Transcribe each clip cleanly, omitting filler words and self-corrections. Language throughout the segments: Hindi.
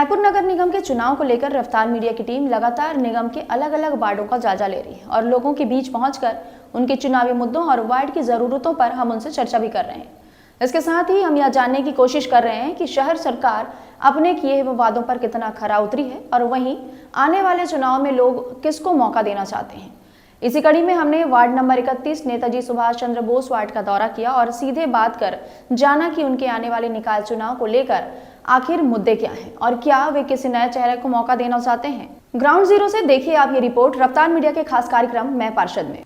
रायपुर नगर निगम के चुनाव को लेकर रफ्तार मीडिया की टीम लगातार निगम के अलग अलग वार्डों का जायजा ले रही है और लोगों के बीच पहुंचकर उनके चुनावी मुद्दों और वार्ड की जरूरतों पर हम उनसे चर्चा भी कर रहे हैं। इसके साथ ही हम यह जानने की कोशिश कर रहे हैं कि शहर सरकार अपने किए हुए वादों पर कितना खरा उतरी है और वहीं आने वाले चुनाव में लोग किसको मौका देना चाहते हैं। इसी कड़ी में हमने ward number 31 Netaji Subhash Chandra Bose ward का दौरा किया और सीधे बात कर जाना कि उनके आने वाले निकाय चुनाव को लेकर आखिर मुद्दे क्या हैं और क्या वे किसी नए चेहरे को मौका देना चाहते हैं। ग्राउंड जीरो से देखिए आप ये रिपोर्ट रफ्तार मीडिया के खास कार्यक्रम मैं पार्षद में।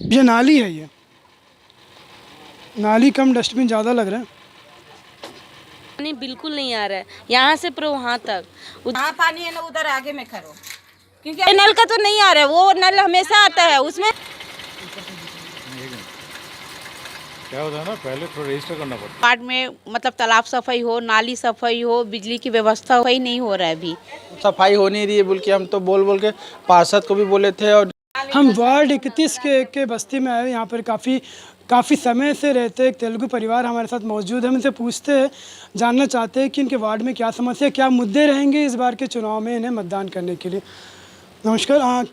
ये नाली है, ये नाली कम डस्टबिन ज़्यादा लग रहा है। पानी बिल्कुल नहीं आ रहा है, यहाँ से पूरा वहाँ तक। हाँ पानी है ना, उधर आगे में खड़ो, क्योंकि नल का तो नहीं आ रहा है, वो नल हमेशा आता है उसमें। क्या होता है ना, पहले थोड़ा रजिस्टर करना पड़ता है। वार्ड में मतलब तालाब सफाई हो, नाली सफाई हो, बिजली की व्यवस्था सही नहीं हो रहा है अभी। सफाई हो नहीं रही है बोल के हम तो बोल के पार्षद को भी बोले थे। और हम वार्ड 31 के बस्ती में आए। यहाँ पर काफ़ी समय से रहते एक तेलुगु परिवार हमारे साथ मौजूद है। हम इनसे पूछते हैं, जानना चाहते हैं कि इनके वार्ड में क्या समस्या, क्या मुद्दे रहेंगे इस बार के चुनाव में इन्हें मतदान करने के लिए। नमस्कार। हाँ,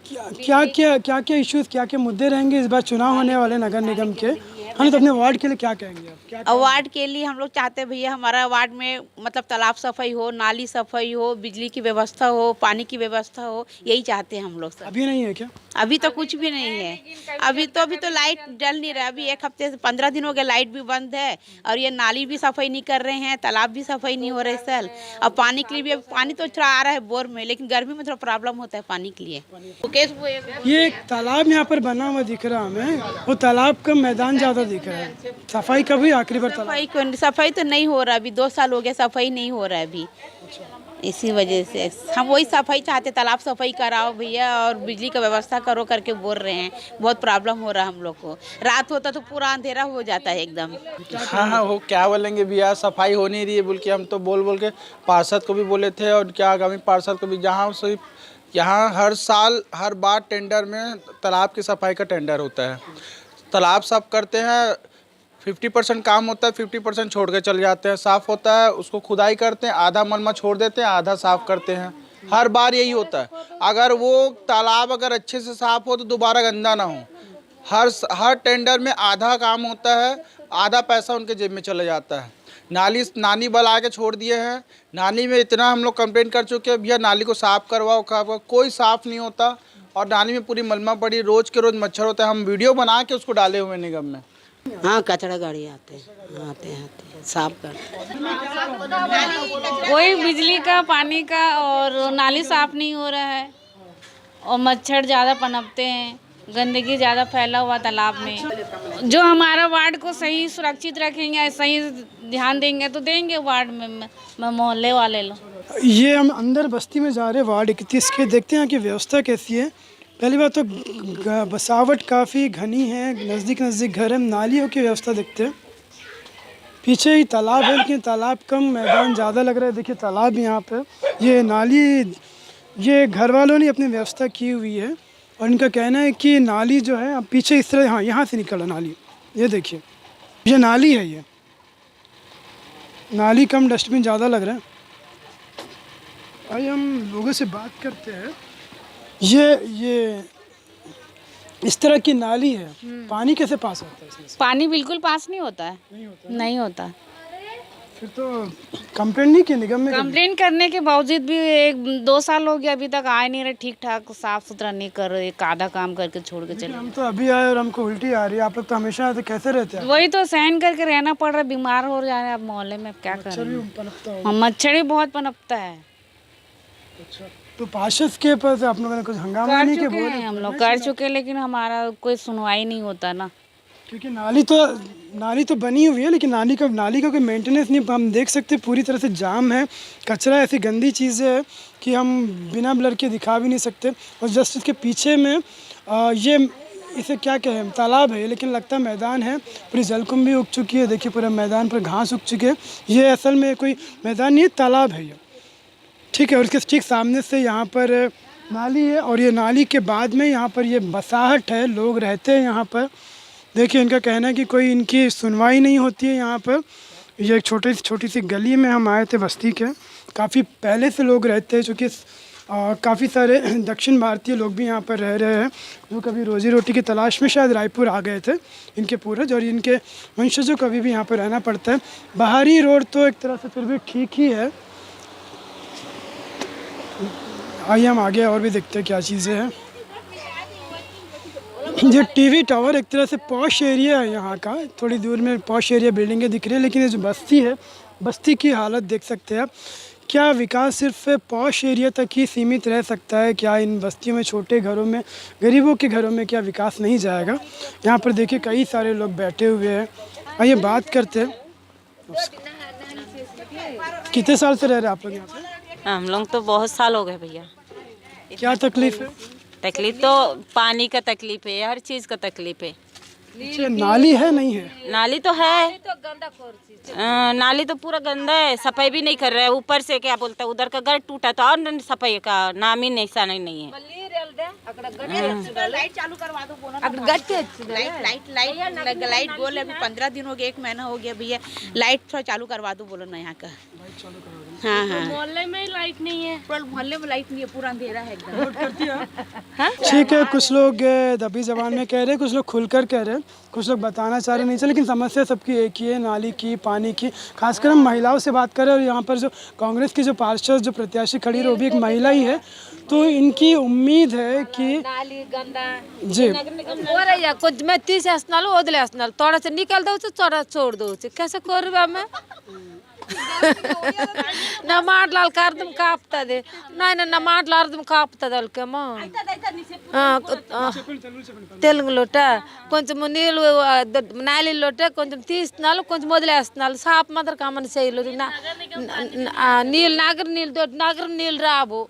क्या इश्यूज़, क्या मुद्दे रहेंगे इस बार चुनाव होने वाले नगर निगम के? हाँ, तो अपने वार्ड के लिए क्या कहेंगे आप? वार्ड के लिए हम लोग चाहते हैं भैया, हमारा वार्ड में मतलब तालाब सफाई हो, नाली सफाई हो, बिजली की व्यवस्था हो, पानी की व्यवस्था हो, यही चाहते हैं हम लोग सब। अभी नहीं है क्या? अभी तो कुछ भी नहीं है। अभी तो लाइट जल नहीं रहा। अभी एक हफ्ते से 15 दिन हो गए लाइट भी बंद है और ये नाली भी सफाई नहीं कर रहे हैं, तालाब भी सफाई नहीं हो रहे सर। और पानी के लिए भी पानी तो थोड़ा आ रहा है बोर में, लेकिन गर्मी में थोड़ा प्रॉब्लम होता है पानी के लिए। ये एक तालाब यहाँ पर बना हुआ दिख रहा हमें, वो तालाब का मैदान ज़्यादा दिख रहा है। सफाई कभी आखिरी बार सफाई तो नहीं हो रहा, अभी 2 साल हो गया सफाई नहीं हो रहा है अभी। इसी वजह से हम वही सफाई चाहते, तालाब सफाई कराओ भैया और बिजली का व्यवस्था करो करके बोल रहे हैं। बहुत प्रॉब्लम हो रहा है हम लोग को। रात होता तो पूरा अंधेरा हो जाता है एकदम। हाँ वो क्या बोलेंगे भैया, सफाई हो नहीं रही है बोल के हम तो बोल के पार्षद को भी बोले थे। और क्या आगामी पार्षद को भी, जहाँ से यहाँ हर साल हर बार टेंडर में तालाब की सफाई का टेंडर होता है। तालाब साफ करते हैं, 50% काम होता है, 50% छोड़ के चले जाते हैं। साफ़ होता है, उसको खुदाई करते हैं, आधा मलमा छोड़ देते हैं, आधा साफ़ करते हैं। हर बार यही होता है। अगर वो तालाब अगर अच्छे से साफ़ हो तो दोबारा गंदा ना हो। हर टेंडर में आधा काम होता है, आधा पैसा उनके जेब में चला जाता है। नाली बना के छोड़ दिए हैं। नाली में इतना हम लोग कंप्लेन कर चुके हैं, भैया नाली को साफ़ करवाओ, कोई साफ़ नहीं होता। और नाली में पूरी मलमा पड़ी, रोज़ के रोज़ मच्छर होता है। हम वीडियो बना के उसको डाले हुए निगम में। हाँ कचरा गाड़ी आते हैं साफ कर। कोई बिजली का, पानी का और नाली साफ नहीं हो रहा है और मच्छर ज़्यादा पनपते हैं, गंदगी ज़्यादा फैला हुआ तालाब में। जो हमारा वार्ड को सही सुरक्षित रखेंगे, सही ध्यान देंगे तो देंगे वार्ड में मोहल्ले वाले लोग। ये हम अंदर बस्ती में जा रहे हैं वार्ड 31 के, देखते हैं कि व्यवस्था कैसी है। पहली बात तो बसावट काफ़ी घनी है, नज़दीक घर है। नालियों की व्यवस्था देखते हैं। पीछे ही तालाब है, लेकिन तालाब कम, मैदान ज़्यादा लग रहा है। देखिए तालाब यहाँ पे, ये नाली, ये घर वालों ने अपनी व्यवस्था की हुई है। और इनका कहना है कि नाली जो है अब पीछे इस तरह, हाँ यहाँ से निकला नाली, ये देखिए ये नाली है। ये नाली कम, डस्टबिन ज़्यादा लग रहा है। आइए हम लोगों से बात करते हैं। ये इस तरह की नाली है, पानी कैसे पास होता है इसमें से? पानी बिल्कुल पास नहीं होता है। नहीं होता। फिर तो कंप्लेंट नहीं की निगम में? कंप्लेंट करने के बावजूद भी 1-2 साल हो गया, अभी तक आए नहीं रहे, ठीक ठाक साफ सुथरा नहीं कर रहे, एक आधा काम करके छोड़ के चले। हम तो अभी आए और हमको उल्टी आ रही है। आप लोग तो हमेशा आए, तो कैसे रहते हैं? वही तो सहन करके रहना पड़ रहा है, बीमार हो जा रहे हैं अब मोहल्ले में, क्या कर रहे हैं। मच्छर भी बहुत पनपता है। अच्छा, तो पार्षद के पास आप लोगों ने कुछ हंगामा नहीं किया? हम लोग कर चुके, लेकिन हमारा कोई सुनवाई नहीं होता ना। क्योंकि नाली तो बनी हुई है, लेकिन नाली का कोई मेंटेनेंस नहीं। हम देख सकते पूरी तरह से जाम है, कचरा, ऐसी गंदी चीज़ें है कि हम बिना ब्लर के दिखा भी नहीं सकते। और जस्ट इसके पीछे में ये इसे क्या कहें, तालाब है, लेकिन लगता है मैदान है। पूरी जलकुंभी उग चुकी है। देखिए पूरे मैदान पर घास उग चुके हैं। ये असल में कोई मैदान नहीं है, तालाब है ये, ठीक है। और इसके ठीक सामने से यहाँ पर नाली है और ये नाली के बाद में यहाँ पर ये बसाहट है, लोग रहते हैं यहाँ पर। देखिए इनका कहना है कि कोई इनकी सुनवाई नहीं होती है यहाँ पर। ये एक छोटी सी गली में हम आए थे बस्ती के। काफ़ी पहले से लोग रहते हैं, चूँकि काफ़ी सारे दक्षिण भारतीय लोग भी यहाँ पर रह रहे हैं जो कभी रोजी रोटी की तलाश में शायद रायपुर आ गए थे, इनके पूर्वज, और इनके वंशजों को अभी भी यहाँ पर रहना पड़ता है। बाहरी रोड तो एक तरह से फिर भी ठीक ही है। आइए हम आगे और भी देखते हैं क्या चीज़ें हैं। ये टीवी टावर एक तरह से पॉश एरिया है यहाँ का, थोड़ी दूर में पॉश एरिया बिल्डिंगें दिख रही है, लेकिन ये जो बस्ती है, बस्ती की हालत देख सकते हैं आप। क्या विकास सिर्फ पॉश एरिया तक ही सीमित रह सकता है? क्या इन बस्तियों में, छोटे घरों में, गरीबों के घरों में क्या विकास नहीं जाएगा? यहाँ पर देखिए कई सारे लोग बैठे हुए हैं। आइए बात करते हैं। कितने साल से रह रहे हैं आप लोग यहाँ पे? हम लोग तो बहुत साल हो गए भैया। क्या तकलीफ है? तकलीफ तो पानी का तकलीफ है, हर चीज़ का तकलीफ है। अच्छा, नाली है नहीं है? नाली तो है, नाली तो पूरा गंदा है, सफाई भी नहीं कर रहा है। ऊपर से क्या बोलता है, उधर का घर टूटा था और सफाई का नाम ही निशान नहीं है। लाइट चालू करवा दो, लाइट बोल अभी 15 दिन हो गए, 1 महीना हो गया भैया, लाइट थोड़ा चालू करवा दो बोलो ना यहाँ का। हाँ हाँ, मोहल्ले में लाइट नहीं है, मोहल्ले में लाइट नहीं है, पूरा अंधेरा है एकदम। ठीक है, कुछ लोग दबी जबान में कह रहे हैं, कुछ लोग खुलकर कह रहे हैं, कुछ लोग बताना चाह रहे नहीं चाहिए, लेकिन समस्या सबकी एक ही है, नाली की, पानी की। खासकर हम महिलाओं से बात करें, और यहाँ पर जो कांग्रेस की जो पार्षद, जो प्रत्याशी खड़ी है वो भी एक महिला ही है, तो इनकी उम्मीद है कि नाली गंदा जी कुछ मैं 30 असनाल ओदले असनाल थोड़ा से निकाल दो, थोड़ा छोड़ दो, कैसे कर मैं ना మాట్లాడకార్దం కాపుతుంది నాయన నా మాట్లాడదాం కాపుతుంది వాళ్ళకేమో తెలుగులోట కొంచెం నీళ్ళు నాలిలోట కొంచెం తీస్తున్నారు, కొంచెం వదిలేస్తున్నారు, సాప్ మాత్రం కమని చేయలేదు। నీళ్ళు నగర నీళ్ళు రావు।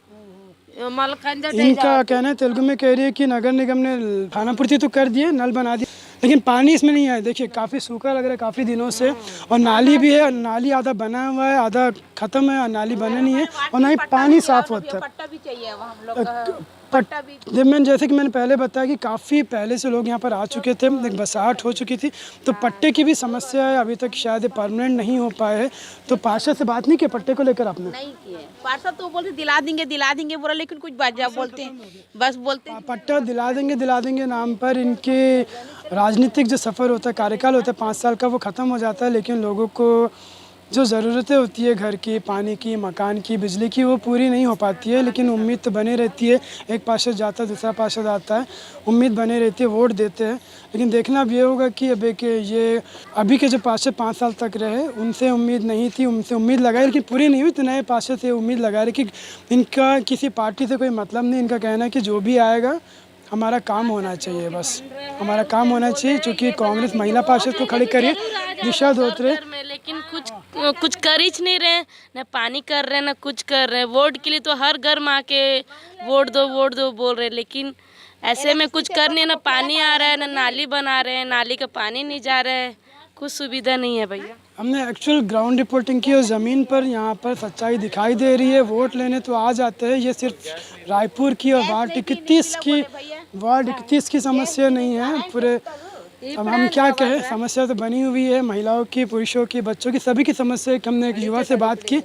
इनका कहना है, तेलुगु में कह रही है कि नगर निगम ने खानापूर्ति तो कर दिए, नल बना दिए, लेकिन पानी इसमें नहीं आया। देखिए काफ़ी सूखा लग रहा है काफ़ी दिनों से, और नाली भी है, नाली आधा बना हुआ है, आधा ख़त्म है, नाली बने नहीं है, और ना ही पानी साफ़ होता है। पट्टा भी चाहिए हम लोग। मैंने जैसे कि मैंने पहले बताया कि काफ़ी पहले से लोग यहाँ पर आ चुके थे, एक बसाहट हो चुकी थी, तो पट्टे की भी समस्या है, अभी तक शायद परमानेंट नहीं हो पाए है। तो पार्षद से बात नहीं की पट्टे को लेकर आपने? नहीं किए, पार्षद तो बोलते दिला देंगे बोला, लेकिन कुछ बात बोलते हैं, बस बोलते हैं पट्टा दिला देंगे नाम पर। इनके राजनीतिक जो सफ़र होता है, कार्यकाल होता है 5 साल का, वो ख़त्म हो जाता है, लेकिन लोगों को जो ज़रूरतें होती है घर की, पानी की, मकान की, बिजली की, वो पूरी नहीं हो पाती है। लेकिन उम्मीद तो बनी रहती है, एक पार्षद जाता है, दूसरा पार्षद आता है, उम्मीद बनी रहती है, वोट देते हैं। लेकिन देखना अब ये होगा कि अभी के जो पार्षद 5 साल तक रहे, उनसे उम्मीद नहीं थी, उनसे उम्मीद लगाई लेकिन पूरी नहीं हुई, तो नए पार्षद से उम्मीद लगा रही कि इनका किसी पार्टी से कोई मतलब नहीं। इनका कहना है कि जो भी आएगा हमारा काम होना चाहिए, बस हमारा काम होना चाहिए। चूँकि कांग्रेस महिला पार्षद को खड़ी करिए, दिशा धोत्रे, लेकिन कुछ कर ही नहीं रहे, न पानी कर रहे, न कुछ कर रहे। वोट के लिए तो हर घर में आके वोट दो बोल रहे, लेकिन ऐसे में कुछ कर नहीं है, न पानी आ रहा है, न नाली बना रहे हैं, नाली का पानी नहीं जा रहा है, कुछ सुविधा नहीं है भैया। हमने एक्चुअल ग्राउंड रिपोर्टिंग की और ज़मीन पर यहाँ पर सच्चाई दिखाई दे रही है। वोट लेने तो आ जाते हैं, ये सिर्फ रायपुर की और वार्ड 31 की समस्या नहीं है पूरे। अब हम क्या कहें, समस्या तो बनी हुई है, महिलाओं की, पुरुषों की, बच्चों की, सभी की समस्या। हमने एक युवा से बात की,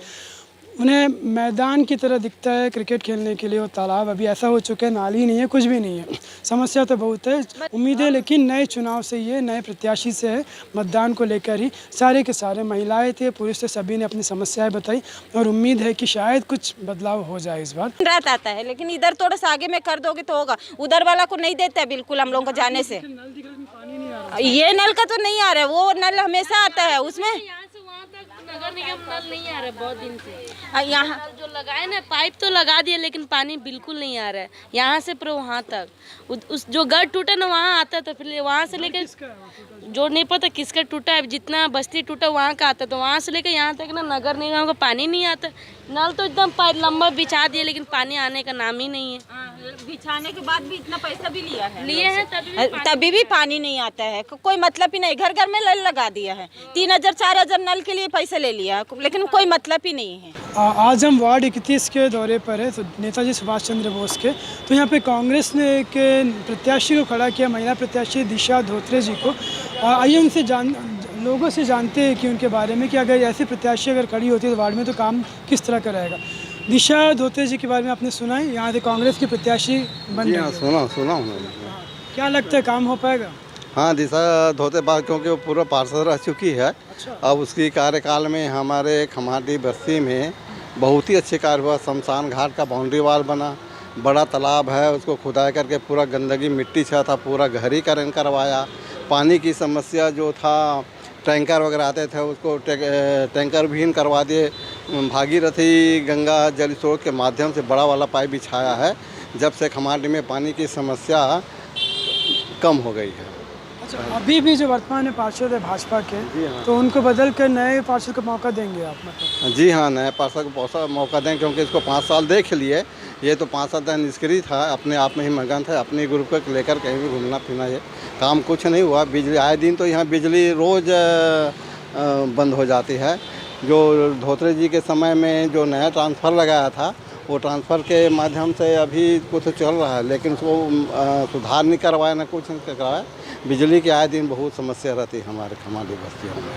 उन्हें मैदान की तरह दिखता है क्रिकेट खेलने के लिए, वो तालाब अभी ऐसा हो चुका है, नाली नहीं है, कुछ भी नहीं है। समस्या तो बहुत है, उम्मीदें लेकिन नए चुनाव से ही है, नए प्रत्याशी से है, मतदान को लेकर ही। सारे के सारे महिलाएं थे, पुरुष थे, सभी ने अपनी समस्याएं बताई, और उम्मीद है कि शायद कुछ बदलाव हो जाए इस बार। रात आता है, लेकिन इधर थोड़ा सा आगे में कर दोगे तो होगा, उधर वाला को नहीं देता है बिल्कुल हम लोगों को जाने से। ये नल का तो नहीं आ रहा है, वो नल हमेशा आता है, उसमें नगर निगम नल नहीं आ रहा है बहुत दिन से। यहाँ जो लगाए ना पाइप तो लगा दिए, लेकिन पानी बिल्कुल नहीं आ रहा है यहाँ से पूरा वहाँ तक। उस जो घर टूटा ना वहाँ आता है, तो फिर वहाँ से लेकर जो नहीं पता किसका टूटा है, जितना बस्ती टूटा वहाँ का आता है, तो वहाँ से लेकर यहाँ तक ना नगर निगम का पानी नहीं आता। नल तो एकदम लंबा बिछा दिए, लेकिन पानी आने का नाम ही नहीं है। बिछाने के बाद भी इतना पैसा भी लिए हैं तभी भी पानी नहीं आता है, कोई मतलब ही नहीं। घर घर में नल लगा दिया है, 3000 4000 नल के लिए पैसे ले लिया, लेकिन कोई मतलब ही नहीं है। आज हम वार्ड 31 के दौरे पर है, तो नेताजी सुभाष चंद्र बोस के, तो यहाँ पे कांग्रेस ने एक प्रत्याशी को खड़ा किया, महिला प्रत्याशी दिशा धोत्रे जी को। आइए उनसे लोगों से जानते हैं कि उनके बारे में कि अगर ऐसी प्रत्याशी अगर खड़ी होती है तो वार्ड में तो काम किस तरह का रहेगा। दिशा धोत्रे जी के बारे में आपने सुना है, यहाँ से कांग्रेस की प्रत्याशी बन रही है। सुना हूँ। क्या लगता है काम हो पाएगा? हाँ, दिशा धोते बाद क्योंकि वो पूरा पार्षद रह चुकी है। अब उसकी कार्यकाल में हमारे खमाटी बस्ती में बहुत ही अच्छे कार्य हुआ। शमशान घाट का बाउंड्री वाल बना, बड़ा तालाब है, उसको खुदाई करके पूरा गंदगी मिट्टी छा था पूरा गहरीकरण करवाया। पानी की समस्या जो था, टैंकर वगैरह आते थे उसको टैंकर विहीन करवा दिए। भागीरथी गंगा जल स्रोत के माध्यम से बड़ा वाला पाइप बिछाया है। जब से खमाटी में पानी की समस्या कम हो गई है। अच्छा, अभी भी जो वर्तमान में पार्षद है भाजपा के, तो उनको बदल कर नए पार्षद को मौका देंगे आप? मतलब जी हाँ, नए पार्षद को मौका दें क्योंकि इसको 5 साल देख लिए। ये तो 5 साल तक निष्क्रिय था, अपने आप में ही मगन था, अपने ग्रुप को लेकर कहीं भी घूमना फिरना। ये काम कुछ नहीं हुआ। बिजली आए दिन तो यहाँ बिजली रोज़ बंद हो जाती है। जो धोत्रे जी के समय में जो नया ट्रांसफ़र लगाया था, वो ट्रांसफ़र के माध्यम से अभी कुछ चल रहा है, लेकिन उसको सुधार नहीं करवाया, ना कुछ नहीं करवाया। बिजली के आए दिन बहुत समस्या रहती है हमारे खमाटी बस्तियों में।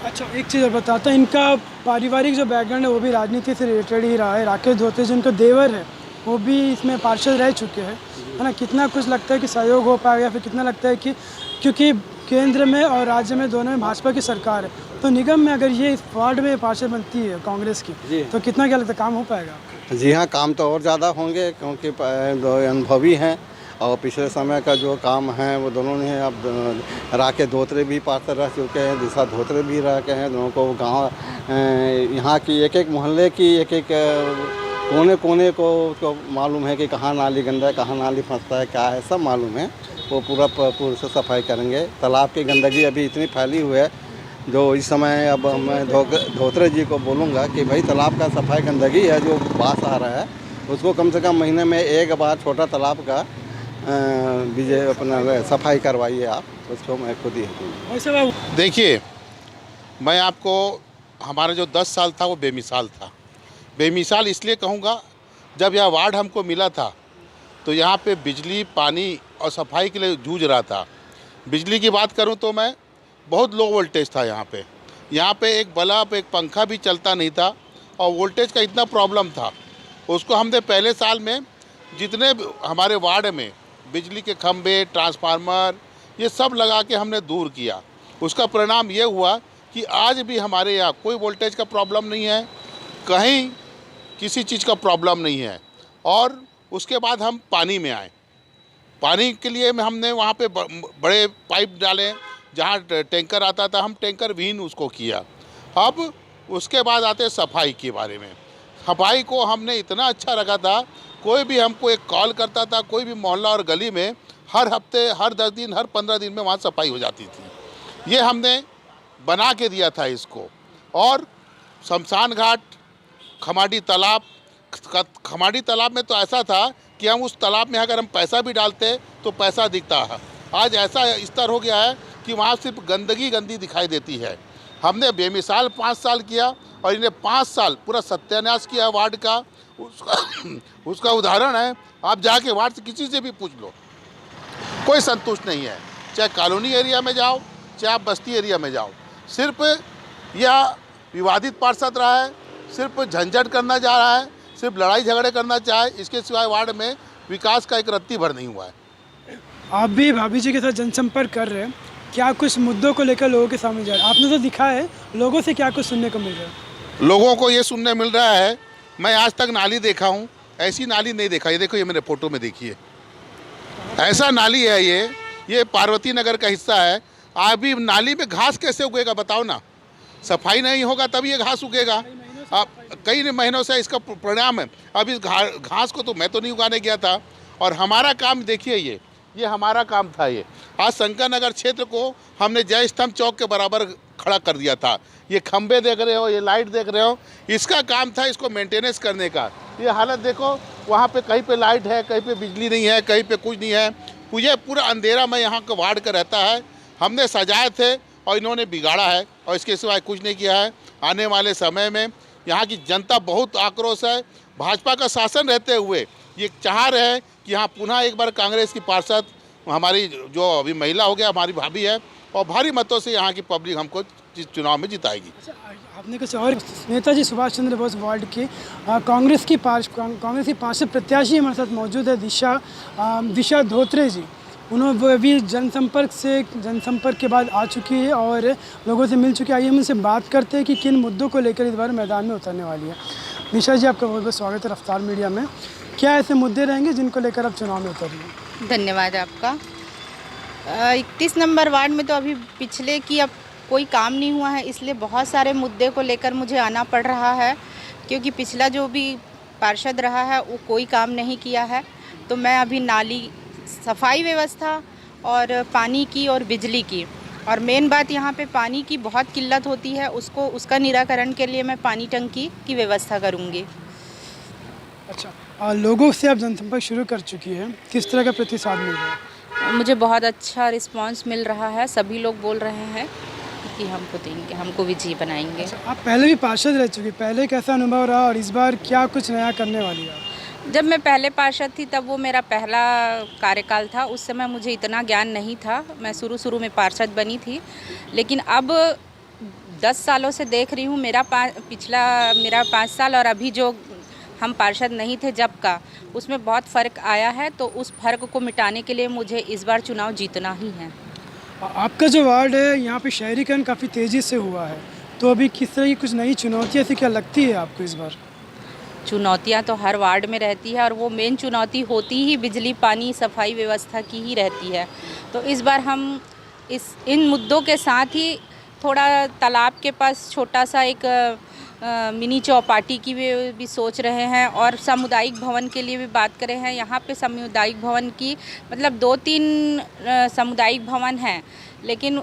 अच्छा, एक चीज़ और बताता हूँ, इनका पारिवारिक जो बैकग्राउंड है वो भी राजनीति से रिलेटेड ही रहा है। राकेश धोत्रे जी उनका देवर है, वो भी इसमें पार्षद रह चुके हैं, है ना। कितना कुछ लगता है कि सहयोग हो पाएगा, फिर कितना लगता है कि क्योंकि केंद्र में और राज्य में दोनों में भाजपा की सरकार है, तो निगम में अगर ये इस वार्ड में पार्षद बनती है कांग्रेस की, तो कितना क्या लगता है काम हो पाएगा? जी हाँ, काम तो और ज़्यादा होंगे क्योंकि अनुभवी हैं और पिछले समय का जो काम है वो दोनों ने। अब राकेश धोत्रे भी पार्षद रह चुके हैं, दिशा धोत्रे भी रह के हैं। दोनों को गाँव यहाँ की एक एक मोहल्ले की एक एक कोने कोने को उसको मालूम है कि कहाँ नाली गंदा है, कहाँ नाली फंसता है, क्या है, सब मालूम है। वो पूरा से सफाई करेंगे। तालाब की गंदगी अभी इतनी फैली हुई है जो इस समय अब मैं धोत्रे जी को बोलूँगा कि भाई तालाब का सफाई गंदगी है जो बास आ रहा है, उसको कम से कम महीने में एक बार छोटा तालाब का विजय अपना सफाई करवाइए आप, उसको मैं खुद ही। देखिए, मैं आपको हमारा जो 10 साल था वो बेमिसाल था। बेमिसाल इसलिए कहूँगा, जब यह वार्ड हमको मिला था तो यहाँ पे बिजली, पानी और सफाई के लिए जूझ रहा था। बिजली की बात करूँ तो मैं बहुत लो वोल्टेज था यहाँ पे एक बल्ब, एक पंखा भी चलता नहीं था और वोल्टेज का इतना प्रॉब्लम था। उसको हमने पहले साल में जितने हमारे वार्ड में बिजली के खंभे, ट्रांसफार्मर, ये सब लगा के हमने दूर किया। उसका परिणाम ये हुआ कि आज भी हमारे यहाँ कोई वोल्टेज का प्रॉब्लम नहीं है, कहीं किसी चीज़ का प्रॉब्लम नहीं है। और उसके बाद हम पानी में आए। पानी के लिए हमने वहाँ पे बड़े पाइप डाले, जहाँ टैंकर आता था हम टैंकर विहीन उसको किया। अब उसके बाद आते सफाई के बारे में। सफाई को हमने इतना अच्छा रखा था, कोई भी हमको एक कॉल करता था, कोई भी मोहल्ला और गली में हर हफ्ते, हर 10 दिन, हर 15 दिन में वहाँ सफाई हो जाती थी। ये हमने बना के दिया था इसको। और शमशान घाट, खमाटी तालाब में तो ऐसा था कि हम उस तालाब में अगर हम पैसा भी डालते तो पैसा दिखता है। आज ऐसा स्तर हो गया है कि वहाँ सिर्फ गंदगी दिखाई देती है। हमने बेमिसाल 5 साल किया और इन्हें 5 साल पूरा सत्यानाश किया वार्ड का। उसका उदाहरण है, आप जाके वार्ड से किसी से भी पूछ लो, कोई संतुष्ट नहीं है। चाहे कॉलोनी एरिया में जाओ, चाहे आप बस्ती एरिया में जाओ, सिर्फ यह विवादित पार्षद रहा है, सिर्फ झंझट करना जा रहा है, सिर्फ लड़ाई झगड़े करना चाहे, इसके सिवाय वार्ड में विकास का एक रत्ती भर नहीं हुआ है। आप भी भाभी जी के साथ जनसंपर्क कर रहे हैं, क्या कुछ मुद्दों को लेकर लोगों के सामने जा रहे हैं? आपने तो दिखा है, लोगों से क्या कुछ सुनने को मिल रहा है? लोगों को ये सुनने मिल रहा है, मैं आज तक नाली देखा हूँ, ऐसी नाली नहीं देखा। ये देखो, ये मेरे फोटो में देखिए, ऐसा नाली है ये पार्वती नगर का हिस्सा है। अभी नाली में घास कैसे उगेगा बताओ ना? सफाई नहीं होगा तब ये घास उगेगा। अब कई महीनों से इसका परिणाम है। अब इस घास को तो मैं तो नहीं उगाने गया था, और हमारा काम देखिए, ये हमारा काम था। ये आज शंकर नगर क्षेत्र को हमने जय स्तंभ चौक के बराबर खड़ा कर दिया था। ये खंबे देख रहे हो, ये लाइट देख रहे हो, इसका काम था इसको मेंटेनेंस करने का। ये हालत देखो, वहाँ पे कहीं पे लाइट है, कहीं पे बिजली नहीं है, कहीं पे कुछ नहीं है। ये पूरा अंधेरा में यहाँ का वार्ड का रहता है। हमने सजाए थे और इन्होंने बिगाड़ा है, और इसके सिवाय कुछ नहीं किया है। आने वाले समय में यहाँ की जनता बहुत आक्रोश है। भाजपा का शासन रहते हुए ये चाह रहे हैं कि यहाँ पुनः एक बार कांग्रेस की पार्षद हमारी जो अभी महिला हो गया हमारी भाभी है, और भारी मतों से यहाँ की पब्लिक हमको चुनाव में जिताएगी। आपने कुछ और, नेताजी सुभाष चंद्र बोस वार्ड की कांग्रेस की पार्षद प्रत्याशी हमारे साथ मौजूद है दिशा धोत्रे जी। उन्होंने भी जनसंपर्क के बाद आ चुकी है और लोगों से मिल चुकी है। आइए हम उनसे बात करते हैं कि किन मुद्दों को लेकर इस बार मैदान में उतरने वाली है। निशा जी, आपका बहुत बहुत स्वागत है रफ्तार मीडिया में। क्या ऐसे मुद्दे रहेंगे जिनको लेकर आप चुनाव में उतर रही हैं? धन्यवाद आपका। 31 नंबर वार्ड में तो अभी पिछले की अब कोई काम नहीं हुआ है, इसलिए बहुत सारे मुद्दे को लेकर मुझे आना पड़ रहा है, क्योंकि पिछला जो भी पार्षद रहा है वो कोई काम नहीं किया है। तो मैं अभी नाली, सफाई व्यवस्था और पानी की और बिजली की, और मेन बात यहाँ पे पानी की बहुत किल्लत होती है, उसका निराकरण के लिए मैं पानी टंकी की व्यवस्था करूँगी। अच्छा, लोगों से आप जनसंपर्क शुरू कर चुकी है, किस तरह का प्रतिसाद मिल रहा है? मुझे बहुत अच्छा रिस्पांस मिल रहा है। सभी लोग बोल रहे हैं कि हमको देंगे, हमको विजयी बनाएंगे। अच्छा, आप पहले भी पार्षद रह चुकी, पहले कैसा अनुभव रहा और इस बार क्या कुछ नया करने वाली है? जब मैं पहले पार्षद थी तब वो मेरा पहला कार्यकाल था, उस समय मुझे इतना ज्ञान नहीं था, मैं शुरू में पार्षद बनी थी। लेकिन अब 10 सालों से देख रही हूँ, मेरा 5 साल और अभी जो हम पार्षद नहीं थे जब का, उसमें बहुत फ़र्क आया है। तो उस फ़र्क को मिटाने के लिए मुझे इस बार चुनाव जीतना ही है। आपका जो वार्ड है यहाँ पे शहरीकरण काफ़ी तेज़ी से हुआ है, तो अभी किस तरह की कुछ नई चुनौतियाँ ऐसी क्या लगती है आपको इस बार? चुनौतियाँ तो हर वार्ड में रहती है, और वो मेन चुनौती होती ही बिजली, पानी, सफाई व्यवस्था की ही रहती है। तो इस बार हम इन मुद्दों के साथ ही थोड़ा तालाब के पास छोटा सा एक मिनी चौपाटी की भी सोच रहे हैं, और सामुदायिक भवन के लिए भी बात कर रहे हैं। यहाँ पे सामुदायिक भवन की मतलब 2-3 सामुदायिक भवन हैं, लेकिन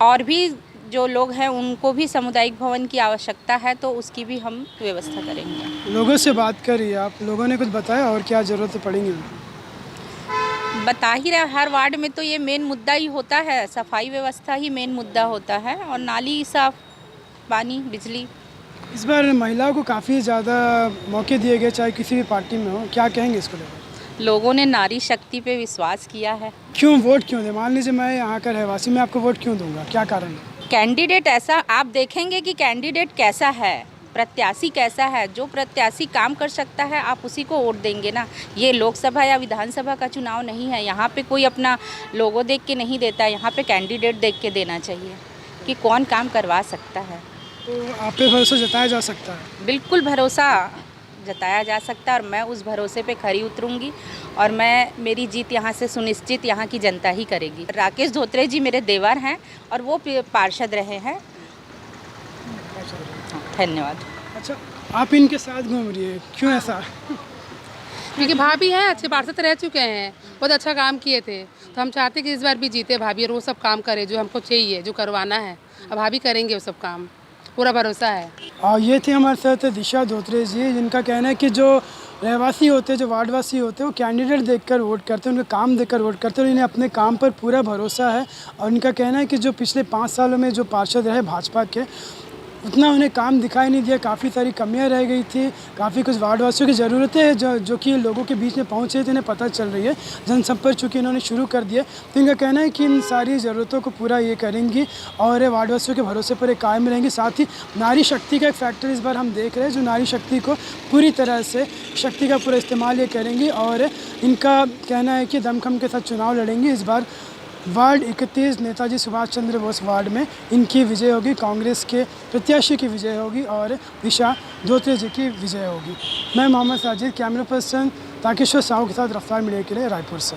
और भी जो लोग हैं उनको भी सामुदायिक भवन की आवश्यकता है, तो उसकी भी हम व्यवस्था करेंगे। लोगों से बात करिए आप, लोगों ने कुछ बताया और क्या ज़रूरतें पड़ेंगी? बता ही रहे, हर वार्ड में तो ये मेन मुद्दा ही होता है, सफाई व्यवस्था ही मेन मुद्दा होता है, और नाली साफ, पानी, बिजली। इस बार महिलाओं को काफ़ी ज़्यादा मौके दिए गए, चाहे किसी भी पार्टी में हो, क्या कहेंगे इसको लेकर? लोगों ने नारी शक्ति पे विश्वास किया है। क्यों वोट क्यों दे? मान लीजिए मैं यहाँ का रहवासी, मैं आपको वोट क्यों दूंगा, क्या कारण है? कैंडिडेट ऐसा आप देखेंगे कि कैंडिडेट कैसा है, प्रत्याशी कैसा है। जो प्रत्याशी काम कर सकता है आप उसी को वोट देंगे ना। ये लोकसभा या विधानसभा का चुनाव नहीं है, यहाँ पे कोई अपना लोगो देख के नहीं देता है, यहाँ पे कैंडिडेट देख के देना चाहिए कि कौन काम करवा सकता है। तो आप पे भरोसा जताया जा सकता है? बिल्कुल भरोसा जताया जा सकता है, और मैं उस भरोसे पे खरी उतरूंगी, और मेरी जीत यहाँ से सुनिश्चित यहाँ की जनता ही करेगी। राकेश धोत्रे जी मेरे देवर हैं और वो पार्षद रहे हैं। धन्यवाद। अच्छा, आप इनके साथ घूम रही है, क्यों ऐसा? क्योंकि भाभी हैं, अच्छे पार्षद रह चुके हैं, बहुत अच्छा काम किए थे, तो हम चाहते कि इस बार भी जीते भाभी और वो सब काम करे जो हमको चाहिए, जो करवाना है। अब भाभी करेंगे वो सब काम, पूरा भरोसा है। ये थे हमारे साथ दिशा धोत्रे जी, जिनका कहना है कि जो रहवासी होते हैं, जो वार्डवासी होते हैं, वो कैंडिडेट देखकर वोट करते हैं, उनके काम देखकर वोट करते हैं, और इन्हें अपने काम पर पूरा भरोसा है। और इनका कहना है कि जो पिछले 5 सालों में जो पार्षद रहे भाजपा के, उतना उन्हें काम दिखाई नहीं दिया, काफ़ी सारी कमियां रह गई थी, काफ़ी कुछ वार्डवासियों की ज़रूरतें हैं जो कि लोगों के बीच में पहुँच रही थी, इन्हें पता चल रही है। जनसंपर्क चूँकि इन्होंने शुरू कर दिया, तो इनका कहना है कि इन सारी ज़रूरतों को पूरा ये करेंगी और वार्डवासियों के भरोसे पर कायम रहेंगी। साथ ही नारी शक्ति का एक फैक्टर इस बार हम देख रहे हैं, जो नारी शक्ति को पूरी तरह से शक्ति का पूरा इस्तेमाल ये करेंगी, और इनका कहना है कि दमखम के साथ चुनाव लड़ेंगी। इस बार वार्ड 31 नेताजी सुभाष चंद्र बोस वार्ड में इनकी विजय होगी, कांग्रेस के प्रत्याशी की विजय होगी और दिशा धोत्रे जी की विजय होगी। मैं मोहम्मद साजिद, कैमरा पर्सन ताकेश्वर साहू के साथ रफ्तार मीडिया के लिए रायपुर से।